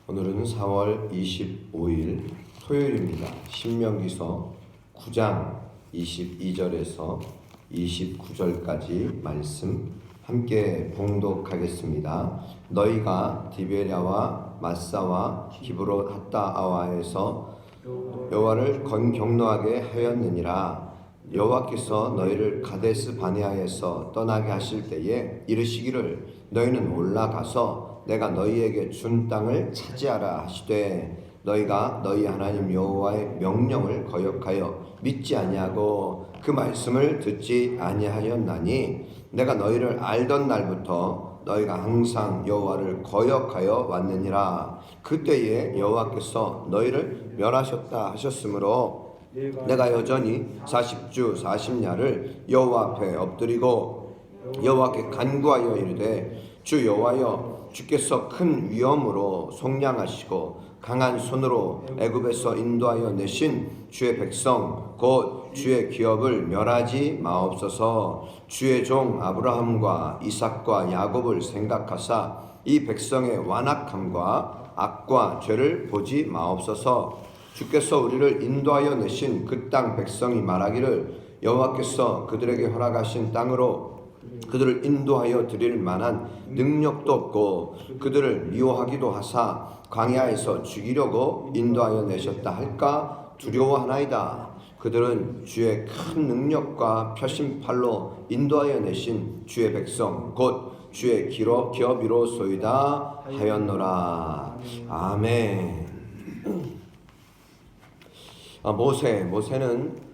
오늘은 4월 25일 토요일입니다. 신명기서 9장 22절에서 29절까지 말씀 함께 봉독하겠습니다. 너희가 디베랴와 마사와 기브롯 핫다아와에서 여호와를 경노하게 하였느니라. 여호와께서 너희를 가데스 바네아에서 떠나게 하실 때에 이르시기를 너희는 올라가서 내가 너희에게 준 땅을 차지하라 하시되 너희가 너희 하나님 여호와의 명령을 거역하여 믿지 아니하고 그 말씀을 듣지 아니하였나니 내가 너희를 알던 날부터 너희가 항상 여호와를 거역하여 왔느니라. 그때에 여호와께서 너희를 멸하셨다 하셨으므로 내가 여전히 40주 40야를 여호와 앞에 엎드리고 여호와께 간구하여 이르되 주 여호와여, 주께서 큰 위엄으로 속량하시고 강한 손으로 애굽에서 인도하여 내신 주의 백성 곧 주의 기업을 멸하지 마옵소서. 주의 종 아브라함과 이삭과 야곱을 생각하사 이 백성의 완악함과 악과 죄를 보지 마옵소서. 주께서 우리를 인도하여 내신 그 땅 백성이 말하기를 여호와께서 그들에게 허락하신 땅으로 그들을 인도하여 드릴 만한 능력도 없고 그들을 미워하기도 하사 광야에서 죽이려고 인도하여 내셨다 할까 두려워하나이다. 그들은 주의 큰 능력과 표심팔로 인도하여 내신 주의 백성 곧 주의 기업이로소이다 하였노라. 아멘. 모세는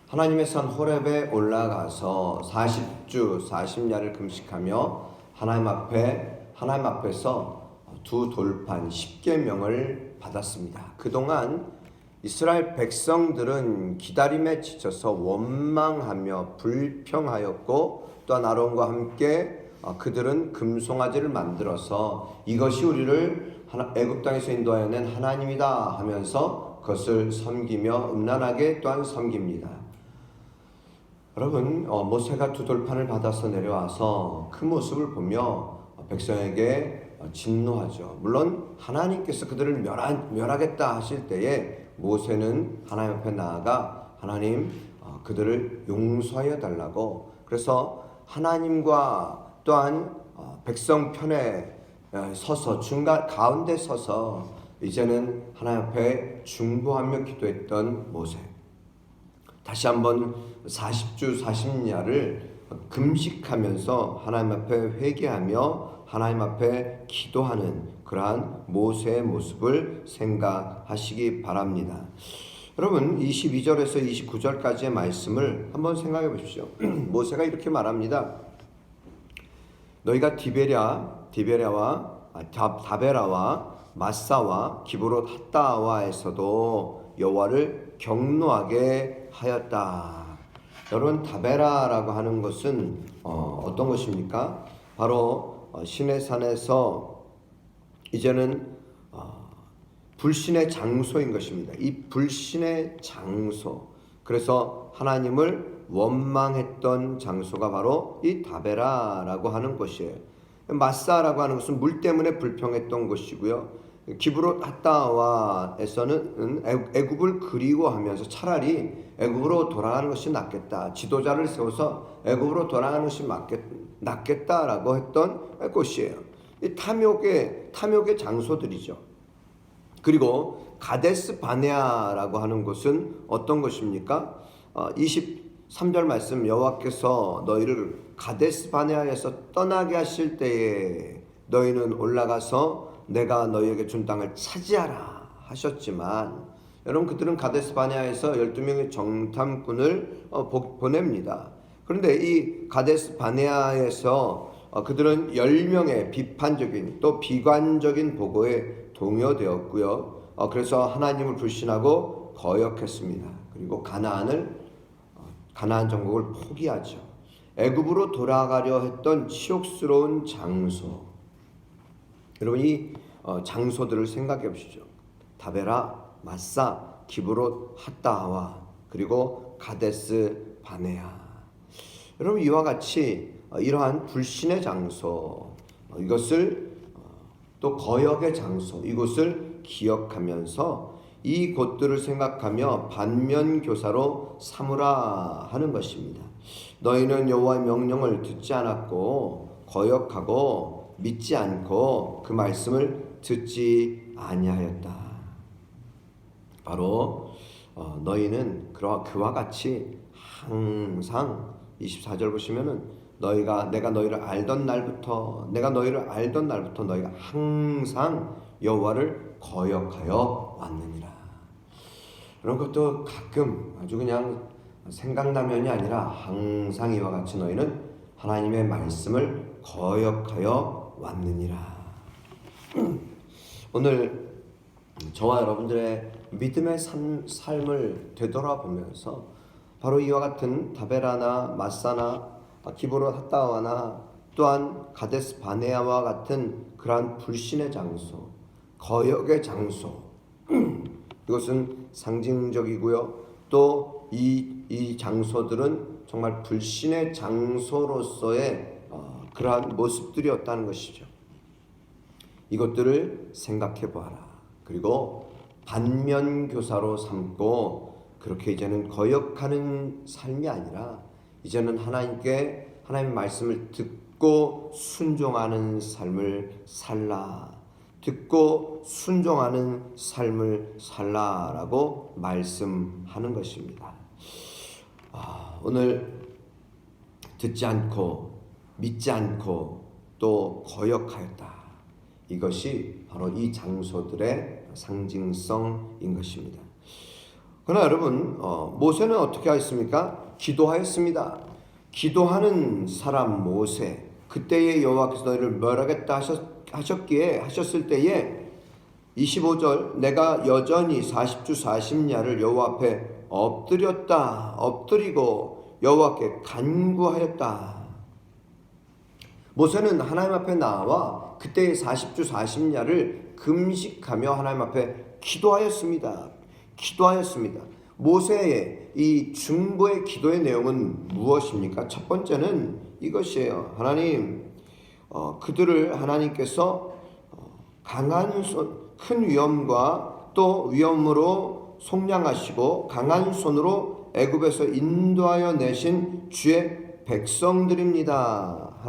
하나님의 산 호렙에 올라가서 40주 40야를 금식하며 하나님 앞에서 두 돌판 10계명을 받았습니다. 그동안 이스라엘 백성들은 기다림에 지쳐서 원망하며 불평하였고 또한 아론과 함께 그들은 금송아지를 만들어서 이것이 우리를 애굽 땅에서 인도하여 낸 하나님이다 하면서 그것을 섬기며 음란하게 또한 섬깁니다. 여러분, 모세가 두 돌판을 받아서 내려와서 그 모습을 보며 백성에게 진노하죠. 물론 하나님께서 그들을 멸하겠다 하실 때에 모세는 하나님 앞에 나아가 하나님 그들을 용서하여 달라고, 그래서 하나님과 또한 백성 편에 서서 가운데 서서 이제는 하나님 앞에 중보하며 기도했던 모세, 다시 한번 40주 40야를 금식하면서 하나님 앞에 회개하며 하나님 앞에 기도하는 그러한 모세의 모습을 생각하시기 바랍니다. 여러분, 22절에서 29절까지의 말씀을 한번 생각해 보십시오. 모세가 이렇게 말합니다. 너희가 다베라와 마사와 기브롯 핫다아와에서도 여호와를 경노하게 하였다. 여러분, 다베라라고 하는 것은 어떤 것입니까? 바로 시내산에서 이제는 불신의 장소인 것입니다. 이 불신의 장소, 그래서 하나님을 원망했던 장소가 바로 이 다베라라고 하는 곳이에요. 마사라고 하는 것은 물 때문에 불평했던 곳이고요. 기브롯 핫다아와에서는 애굽을 그리워하면서 차라리 애굽으로 돌아가는 것이 낫겠다, 지도자를 세워서 애굽으로 돌아가는 것이 낫겠다라고 했던 곳이에요. 이 탐욕의 장소들이죠. 그리고 가데스 바네아라고 하는 곳은 어떤 곳입니까? 23절 말씀, 여호와께서 너희를 가데스 바네아에서 떠나게 하실 때에 너희는 올라가서 내가 너희에게 준 땅을 차지하라 하셨지만, 여러분, 그들은 가데스 바네아에서 12명의 정탐꾼을 보냅니다. 그런데 이 가데스 바네아에서 그들은 10명의 비판적인 또 비관적인 보고에 동요되었고요. 그래서 하나님을 불신하고 거역했습니다. 그리고 가나안 정복을 포기하죠. 애굽으로 돌아가려 했던 치욕스러운 장소, 여러분, 이 장소들을 생각해 보시죠. 다베라, 마사, 기브롯 핫다아와 그리고 가데스 바네아. 여러분, 이와 같이 이러한 불신의 장소, 이것을 또 거역의 장소 이곳을 기억하면서 이 곳들을 생각하며 반면교사로 삼으라 하는 것입니다. 너희는 여호와의 명령을 듣지 않았고 거역하고 믿지 않고 그 말씀을 듣지 아니하였다. 바로 너희는 그와 같이 항상 24절 보시면은 내가 너희를 알던 날부터 너희가 항상 여호와를 거역하여 왔느니라. 그런 것도 가끔 아주 그냥 생각나면이 아니라 항상 이와 같이 너희는 하나님의 말씀을 거역하여 왔느니라. 오늘 저와 여러분들의 믿음의 삶을 되돌아보면서 바로 이와 같은 다베라나 마사나 기브롯 핫다와나 또한 가데스 바네아와 같은 그러한 불신의 장소, 거역의 장소 이것은 상징적이고요. 또 이 장소들은 정말 불신의 장소로서의 그러한 모습들이었다는 것이죠. 이것들을 생각해 보아라. 그리고 반면교사로 삼고 그렇게 이제는 거역하는 삶이 아니라 이제는 하나님의 말씀을 듣고 순종하는 삶을 살라. 듣고 순종하는 삶을 살라라고 말씀하는 것입니다. 오늘 듣지 않고 믿지 않고 또 거역하였다. 이것이 바로 이 장소들의 상징성인 것입니다. 그러나 여러분 모세는 어떻게 하였습니까? 기도하였습니다. 기도하는 사람 모세, 그때에 여호와께서 너희를 멸하겠다 하셨을 때에 25절 내가 여전히 40주 40야를 여호와 앞에 엎드리고 여호와께 간구하였다. 모세는 하나님 앞에 나와 그때의 40주 40야를 금식하며 하나님 앞에 기도하였습니다. 모세의 이 중보의 기도의 내용은 무엇입니까? 첫 번째는 이것이에요. 하나님, 그들을 하나님께서 강한 큰 위험과 또 위험으로 속량하시고 강한 손으로 애굽에서 인도하여 내신 주의 백성들입니다.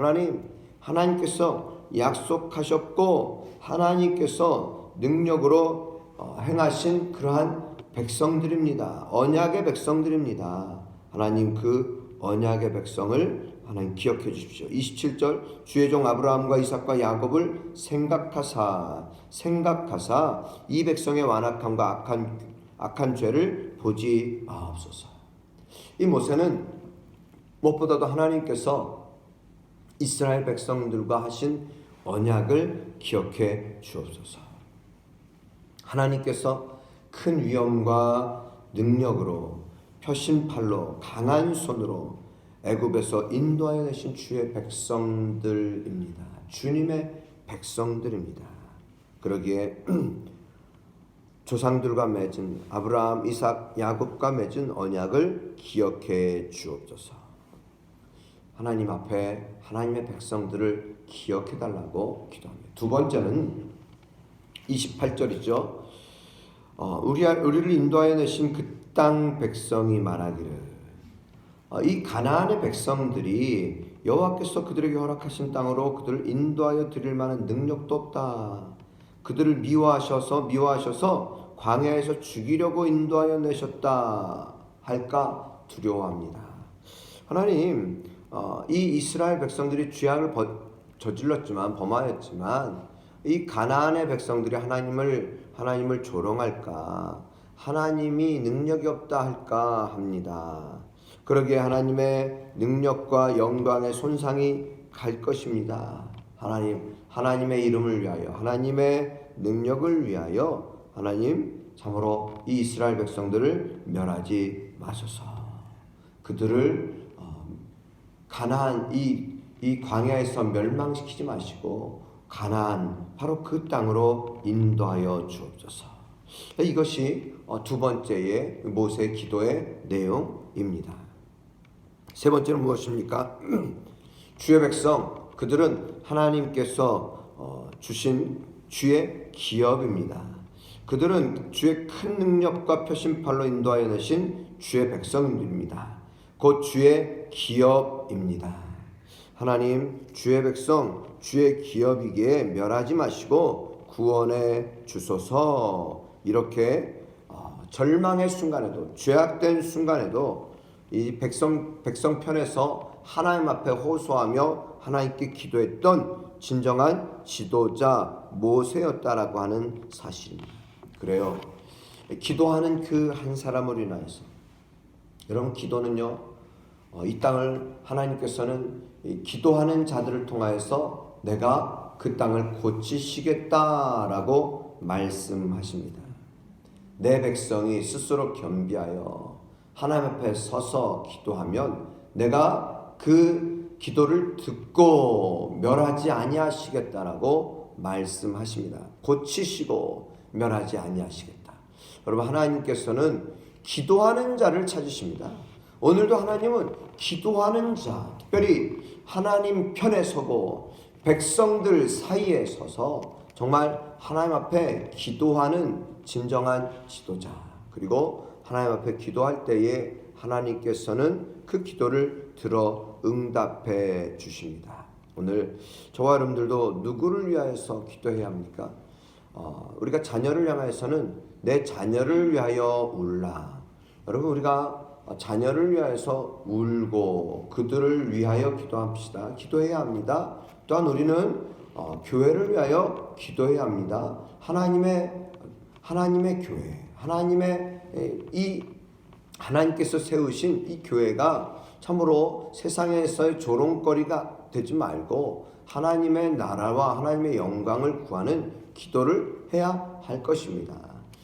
하나님께서 약속하셨고 하나님께서 능력으로 행하신 그러한 백성들입니다. 언약의 백성들입니다. 하나님 그 언약의 백성을 하나님 기억해 주십시오. 27절 주의 종 아브라함과 이삭과 야곱을 생각하사 이 백성의 완악함과 악한 죄를 보지 마옵소서. 이 모세는 무엇보다도 하나님께서 이스라엘 백성들과 하신 언약을 기억해 주옵소서. 하나님께서 큰 위엄과 능력으로 표신팔로 강한 손으로 애굽에서 인도하여 내신 주의 백성들입니다. 주님의 백성들입니다. 그러기에 조상들과 맺은 아브라함, 이삭, 야곱과 맺은 언약을 기억해 주옵소서. 하나님 앞에 하나님의 백성들을 기억해 달라고 기도합니다. 두 번째는 28절이죠. 우리를 인도하여 내신 그 땅 백성이 말하기를 이 가나안의 백성들이 여호와께서 그들에게 허락하신 땅으로 그들을 인도하여 드릴 만한 능력도 없다. 그들을 미워하셔서 광야에서 죽이려고 인도하여 내셨다 할까 두려워합니다. 하나님, 이 이스라엘 백성들이 죄악을 저질렀지만 범하였지만 이 가나안의 백성들이 하나님을 조롱할까, 하나님이 능력이 없다 할까 합니다. 그러기에 하나님의 능력과 영광의 손상이 갈 것입니다. 하나님의 이름을 위하여, 하나님의 능력을 위하여 하나님 참으로 이 이스라엘 백성들을 멸하지 마소서. 그들을 가나안 이 광야에서 멸망시키지 마시고 가나안 바로 그 땅으로 인도하여 주옵소서. 이것이 두 번째의 모세의 기도의 내용입니다. 세 번째는 무엇입니까? 주의 백성, 그들은 하나님께서 주신 주의 기업입니다. 그들은 주의 큰 능력과 표심팔로 인도하여 내신 주의 백성들입니다. 곧 주의 기업입니다. 하나님, 주의 백성, 주의 기업이기에 멸하지 마시고 구원해 주소서. 이렇게 절망의 순간에도, 죄악된 순간에도 이 백성 편에서 하나님 앞에 호소하며 하나님께 기도했던 진정한 지도자 모세였다라고 하는 사실입니다. 그래요. 기도하는 그 한 사람을 인하여서, 여러분, 기도는요, 이 땅을 하나님께서는 기도하는 자들을 통하여서 내가 그 땅을 고치시겠다라고 말씀하십니다. 내 백성이 스스로 겸비하여 하나님 앞에 서서 기도하면 내가 그 기도를 듣고 멸하지 아니하시겠다라고 말씀하십니다. 고치시고 멸하지 아니하시겠다. 여러분, 하나님께서는 기도하는 자를 찾으십니다. 오늘도 하나님은 기도하는 자, 특별히 하나님 편에 서고 백성들 사이에 서서 정말 하나님 앞에 기도하는 진정한 지도자, 그리고 하나님 앞에 기도할 때에 하나님께서는 그 기도를 들어 응답해 주십니다. 오늘 저와 여러분들도 누구를 위하여서 기도해야 합니까? 우리가 자녀를 향해서는 내 자녀를 위하여 울라. 여러분, 우리가 자녀를 위하여서 울고 그들을 위하여 기도합시다. 기도해야 합니다. 또한 우리는 교회를 위하여 기도해야 합니다. 하나님의 교회, 하나님께서 세우신 이 교회가 참으로 세상에서의 조롱거리가 되지 말고 하나님의 나라와 하나님의 영광을 구하는 기도를 해야 할 것입니다.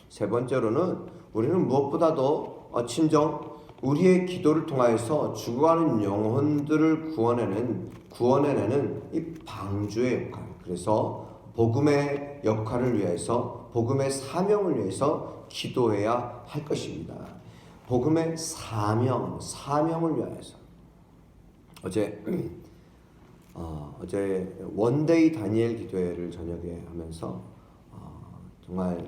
세 번째로는 우리는 무엇보다도 친정 우리의 기도를 통하여서 죽어가는 영혼들을 구원해내는 이 방주의 역할, 그래서 복음의 역할을 위해서, 복음의 사명을 위해서 기도해야 할 것입니다. 복음의 사명을 위하여서. 어제 원데이 다니엘 기도회를 저녁에 하면서 정말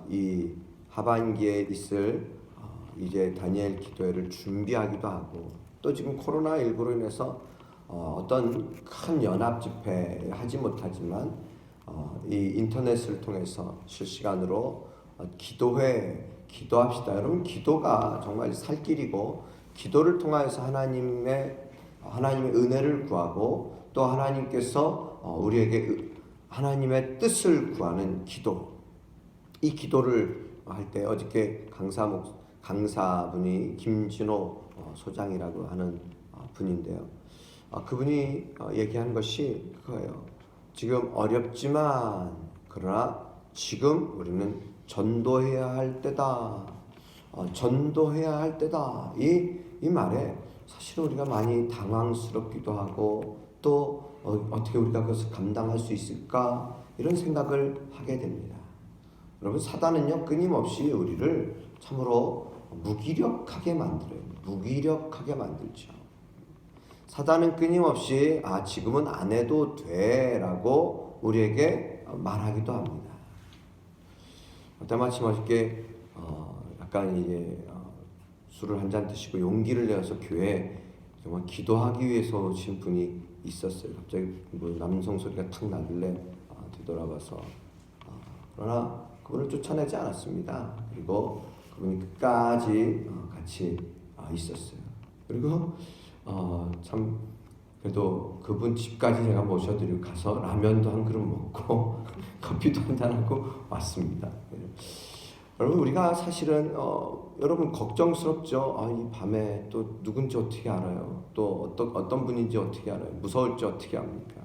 이 하반기에 있을 이제 다니엘 기도회를 준비하기도 하고, 또 지금 코로나19로 인해서 어떤 큰 연합 집회 하지 못하지만 이 인터넷을 통해서 실시간으로 기도합시다. 여러분, 기도가 정말 살 길이고, 기도를 통하여서 하나님의 은혜를 구하고, 또 하나님께서 우리에게 하나님의 뜻을 구하는 기도, 이 기도를 할 때 어저께 강사분이 김진호 소장이라고 하는 분인데요. 그분이 얘기한 것이 그거예요. 지금 어렵지만 그러나 지금 우리는 전도해야 할 때다. 전도해야 할 때다. 이 말에 사실은 우리가 많이 당황스럽기도 하고, 또 어떻게 우리가 그것을 감당할 수 있을까, 이런 생각을 하게 됩니다. 여러분, 사단은요 끊임없이 우리를 참으로 무기력하게 만들어요. 무기력하게 만들죠. 사단은 끊임없이 지금은 안 해도 돼라고 우리에게 말하기도 합니다. 때마침 어저께 약간 이제 술을 한 잔 드시고 용기를 내어서 교회에 정말 기도하기 위해서 오신 분이 있었어요. 갑자기 뭐 남성 소리가 탁 나길래 뒤돌아봐서 그러나 그분을 쫓아내지 않았습니다. 그리고 그분이 끝까지 같이 있었어요. 그리고 참 그래도 그분 집까지 제가 모셔드리고 가서 라면도 한 그릇 먹고 커피도 한 잔 하고 왔습니다. 여러분, 우리가 사실은 여러분 걱정스럽죠. 이 밤에 또 누군지 어떻게 알아요? 또 어떤 분인지 어떻게 알아요? 무서울지 어떻게 합니까?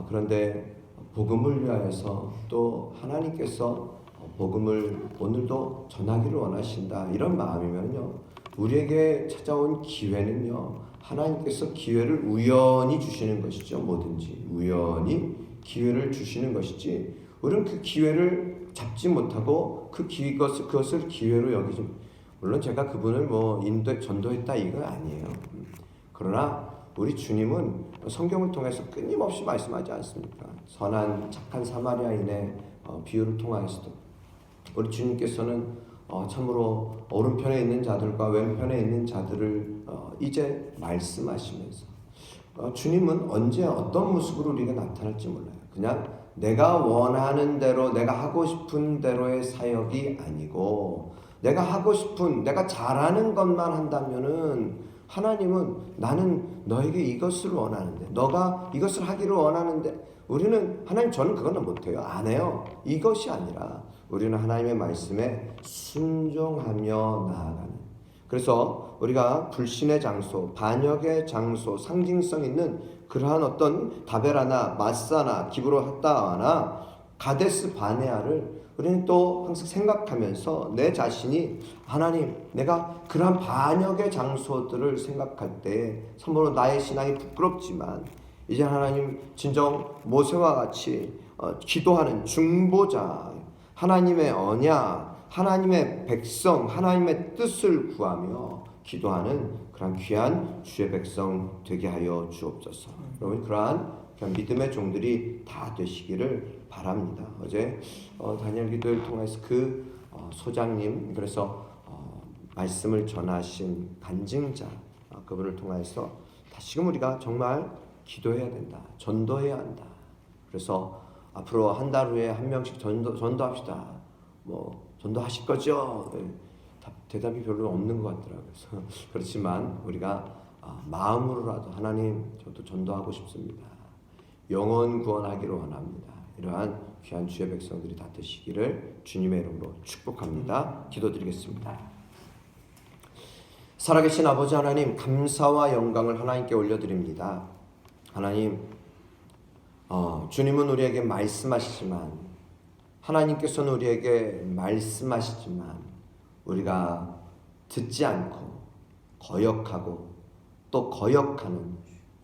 그런데 복음을 위하여서, 또 하나님께서 복음을 오늘도 전하기를 원하신다, 이런 마음이면요, 우리에게 찾아온 기회는요, 하나님께서 기회를 우연히 주시는 것이죠. 뭐든지 우연히 기회를 주시는 것이지, 우리는 그 기회를 잡지 못하고 그것을 기회로 여기지. 물론 제가 그분을 전도했다 이건 아니에요. 그러나 우리 주님은 성경을 통해서 끊임없이 말씀하지 않습니까? 선한 착한 사마리아인의 비유를 통하여서도 우리 주님께서는 참으로 오른편에 있는 자들과 왼편에 있는 자들을 이제 말씀하시면서 주님은 언제 어떤 모습으로 우리가 나타날지 몰라요. 그냥 내가 원하는 대로 내가 하고 싶은 대로의 사역이 아니고 내가 하고 싶은 내가 잘하는 것만 한다면은 하나님은 나는 너에게 이것을 원하는데 너가 이것을 하기를 원하는데 우리는 하나님 저는 그거는 못해요. 안 해요. 이것이 아니라 우리는 하나님의 말씀에 순종하며 나아가는 그래서 우리가 불신의 장소, 반역의 장소, 상징성 있는 그러한 어떤 다베라나 마사나 기브로핫다나 가데스 바네아를 우리는 또 항상 생각하면서 내 자신이 하나님 내가 그러한 반역의 장소들을 생각할 때 참으로 나의 신앙이 부끄럽지만 이제 하나님 진정 모세와 같이 기도하는 중보자 하나님의 언약 하나님의 백성 하나님의 뜻을 구하며 기도하는 그런 귀한 주의 백성 되게 하여 주옵소서. 여러분 그러한 믿음의 종들이 다 되시기를 바랍니다. 어제 다니엘 기도를 통해서 그 소장님 그래서 말씀을 전하신 간증자 그분을 통해서 다시금 우리가 정말 기도해야 된다. 전도해야 한다. 그래서 앞으로 한 달 후에 한 명씩 전도합시다. 전도하실 거죠? 대답이 별로 없는 것 같더라고요. 그렇지만 우리가 마음으로라도 하나님 저도 전도하고 싶습니다. 영혼 구원하기를 원합니다. 이러한 귀한 주의 백성들이 다 되시기를 주님의 이름으로 축복합니다. 기도드리겠습니다. 살아계신 아버지 하나님 감사와 영광을 하나님께 올려드립니다. 하나님 주님은 우리에게 말씀하시지만 하나님께서는 우리에게 말씀하시지만 우리가 듣지 않고 거역하고 또 거역하는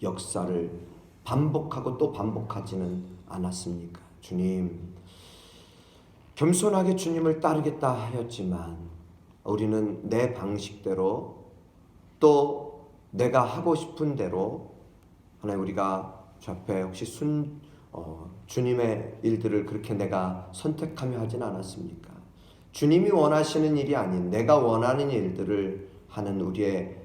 역사를 반복하고 또 반복하지는 않았습니까? 주님 겸손하게 주님을 따르겠다 하였지만 우리는 내 방식대로 또 내가 하고 싶은 대로 하나님 우리가 주 앞에 혹시 주님의 일들을 그렇게 내가 선택하며 하진 않았습니까? 주님이 원하시는 일이 아닌 내가 원하는 일들을 하는 우리의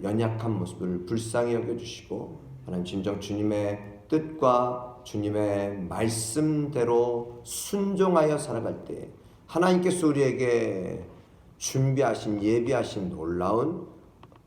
연약한 모습을 불쌍히 여겨주시고 하나님 진정 주님의 뜻과 주님의 말씀대로 순종하여 살아갈 때 하나님께서 우리에게 준비하신 예비하신 놀라운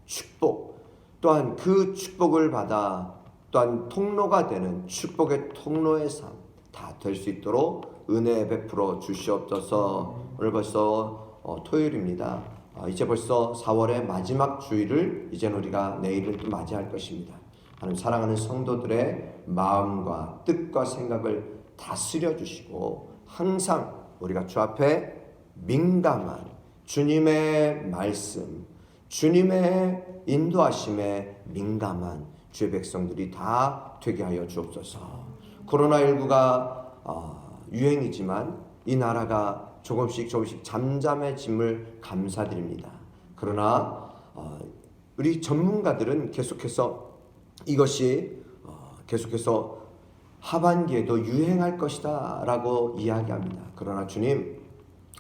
축복 또한 그 축복을 받아 또한 통로가 되는 축복의 통로의 삶 다 될 수 있도록 은혜 베풀어 주시옵소서. 오늘 벌써 토요일입니다. 이제 벌써 4월의 마지막 주일을 이제는 우리가 내일을 또 맞이할 것입니다. 하나님 사랑하는 성도들의 마음과 뜻과 생각을 다스려 주시고 항상 우리가 주 앞에 민감한 주님의 말씀 주님의 인도하심에 민감한 주의 백성들이 다 되게 하여 주옵소서. 코로나19가 유행이지만 이 나라가 조금씩 잠잠해짐을 감사드립니다. 그러나 우리 전문가들은 계속해서 이것이 계속해서 하반기에도 유행할 것이다 라고 이야기합니다. 그러나 주님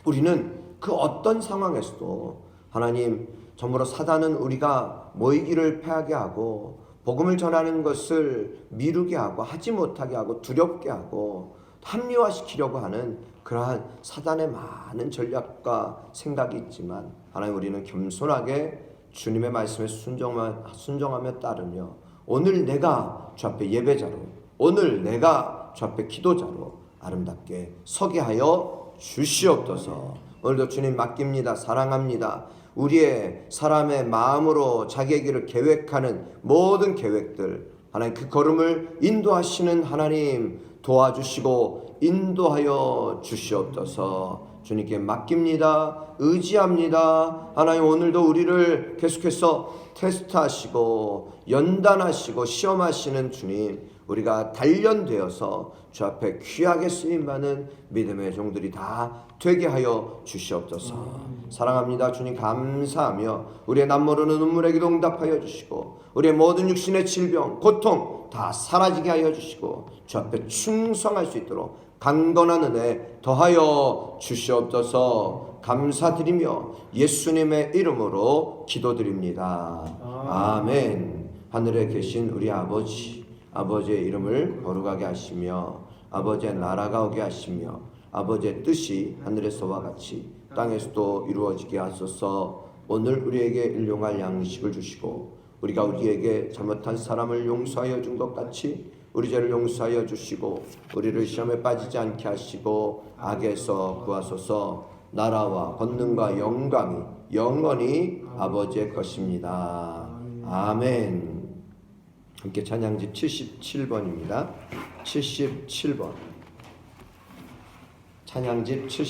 우리는 그 어떤 상황에서도 하나님 전부로 사단은 우리가 모이기를 패하게 하고 복음을 전하는 것을 미루게 하고 하지 못하게 하고 두렵게 하고 합리화시키려고 하는 그러한 사단의 많은 전략과 생각이 있지만 하나님 우리는 겸손하게 주님의 말씀에 순종하며 따르며 오늘 내가 주 앞에 예배자로 오늘 내가 주 앞에 기도자로 아름답게 서게 하여 주시옵소서. 오늘도 주님 맡깁니다. 사랑합니다. 우리의 사람의 마음으로 자기의 길을 계획하는 모든 계획들 하나님 그 걸음을 인도하시는 하나님 도와주시고 인도하여 주시옵소서. 주님께 맡깁니다. 의지합니다. 하나님 오늘도 우리를 계속해서 테스트하시고 연단하시고 시험하시는 주님 우리가 단련되어서 주 앞에 귀하게 쓰임받는 믿음의 종들이 다 되게 하여 주시옵소서. 사랑합니다. 주님 감사하며 우리의 남모르는 눈물의 기도 응답하여 주시고 우리의 모든 육신의 질병 고통 다 사라지게 하여 주시고 주 앞에 충성할 수 있도록 강건한 은혜 더하여 주시옵소서. 감사드리며 예수님의 이름으로 기도드립니다. 아멘. 하늘에 계신 우리 아버지, 아버지의 이름을 거룩하게 하시며 아버지의 나라가 오게 하시며 아버지의 뜻이 하늘에서와 같이 땅에서도 이루어지게 하소서. 오늘 우리에게 일용할 양식을 주시고 우리가 우리에게 잘못한 사람을 용서하여 준 것 같이 우리 죄를 용서하여 주시고 우리를 시험에 빠지지 않게 하시고 악에서 구하소서. 나라와 권능과 영광이 영원히 아버지의 것입니다. 아멘. 함께 찬양집 77번입니다. 77번 찬양집 70